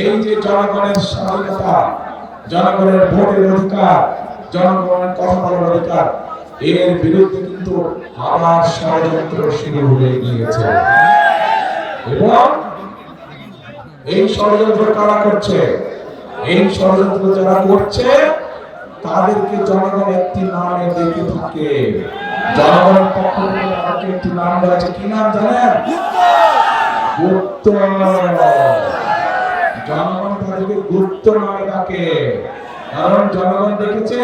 এই যে জনগণের স্বাধীনতা, জনগণের ভোটের অধিকার, জনগণের কথা বলার অধিকার, এর বিরুদ্ধে কিন্তু আবার ষড়যন্ত্র শুরু হয়ে গিয়েছে। এবং এই ষড়যন্ত্র কারা করছে? এই ষড়যন্ত্র যারা করছে তাদেরকে জনগণ একটি নামে ডেকে থাকে। জনগণের পক্ষ থেকে তাদেরকে একটি নাম দেওয়া আছে। কি নাম জানেন? গুপ্ত। জনগণ তাদেরকে গুপ্ত নামে ডাকে, কারণ জনগণ দেখেছে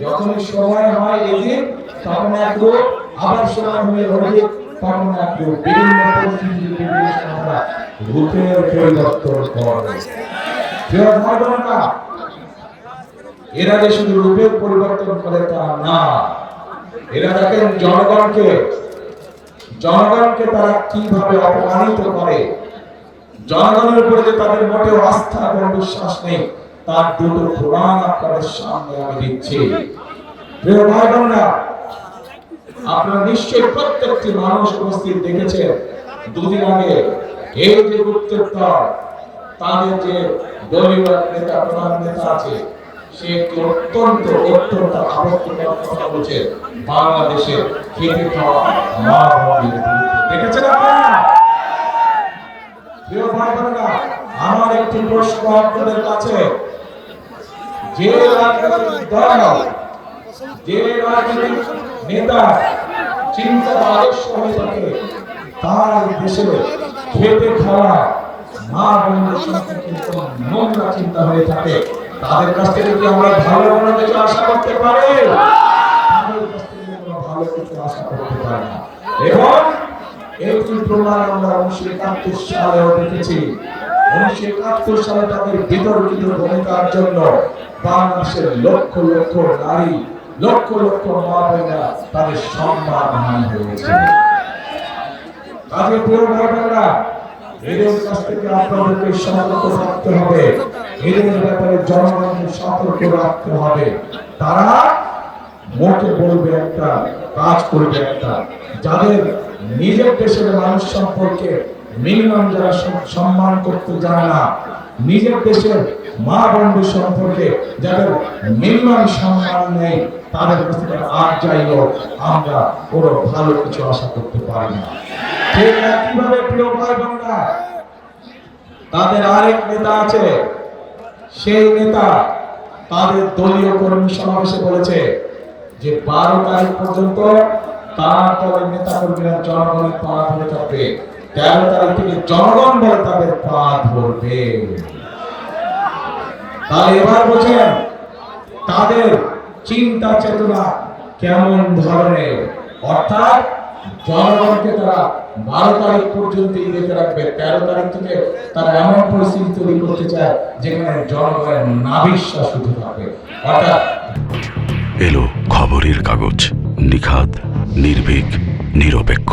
যখন সময় হয় এদিন তখন এক রূপ, আবার সময় হয়ে ওদিক তখন এক রূপ। বিভিন্ন পরিস্থিতি বিভিন্ন সময় রূপের পরিবর্তন করে। এরা যে শুধু রূপের পরিবর্তন করে তা না, এরা দেখেন জনগণকে তারা কিভাবে অপমানিত করে, জনগণের উপরে যে তাদের মোটেও আস্থা এবং বিশ্বাস নেই তার দুটো প্রমাণ আপনাদের সামনে আমি দিচ্ছি। প্রিয় ভাই বোনেরা, আপনারা নিশ্চয়ই প্রত্যেকটি মানুষ উপস্থিত দেখেছেন দুদিন আগে এই যে গুপ্তচর তাদের যে দলীয় নেতা, প্রধান নেতা আছে, সে একটি অত্যন্ত আপত্তিকর কথা বলছে বাংলাদেশের খেতে খাওয়া মা বোনদের বিরুদ্ধে। দেখেছেন আপনারা? প্রিয় ভাই বোনেরা, আমার একটি প্রশ্ন আপনাদের কাছে, যে রাজনৈতিক দল, যে রাজনৈতিক নেতা চিন্তা আদর্শ হয়ে থাকে তার দেশে খেতে খাওয়া মা বোনদের সম্পর্কে নোংরা চিন্তা হয়ে থাকে, তাদের কাছ থেকে কি আমরা ভালো কোনো কিছু আশা করতে পারি? তাদের কাছ থেকে আমরা ভালো কিছু আশা করতে পারি না। এবং এই প্রমাণ আমরা 1971 সালেও দেখেছি। 1971 সালে তাদের বিতর্কিত ভূমিকার জন্য বাংলাদেশের লক্ষ লক্ষ নারী, লক্ষ লক্ষ মা বোনেরা তাদের সম্মান হানি হয়েছে। কাজে প্রিয় ভাই বোনেরা, এদের কাছ থেকে আপনাদেরকে সতর্ক থাকতে হবে, এদের ব্যাপারে জনগণকে সতর্ক রাখতে হবে। তারা মুখে বলবে একটা, কাজ করবে একটা। যাদের নিজের দেশের মানুষ সম্পর্কে মিনিমাম যারা সম্মান করতে জানে না, নিজের দেশের মা বন্ধু সম্পর্কে যাদের মিনিমাম সম্মান নেই, তাদের কাছ থেকে আর যাই হোক আমরা কোনো ভালো কিছু আশা করতে পারি না। ঠিক একইভাবে প্রিয় ভাই বোনেরা, তাদের আরেক নেতা আছে, সেই নেতা তাদের দলীয় কর্মী সমাবেশে বলেছে যে 12 তারিখ পর্যন্ত তার দলের নেতা কর্মীরা জনগণের পা ধরে থাকবে, 13 তারিখ থেকে জনগণ বলে তাদের পা ধরবে। তাহলে এবার বোঝেন তাদের চিন্তা চেতনা কেমন ধরনের। অর্থাৎ জনগণকে তারা 12 তারিখ পর্যন্ত রেখে রাখবে, 13 তারিখ থেকে তারা এমন পরিস্থিতি তৈরি করতে চায় যেখানে জনগণের নাভিশ্বাস শুধু থাকে। অর্থাৎ এলো খবরের কাগজ, নিখাদ, নির্ভীক, নিরপেক্ষ।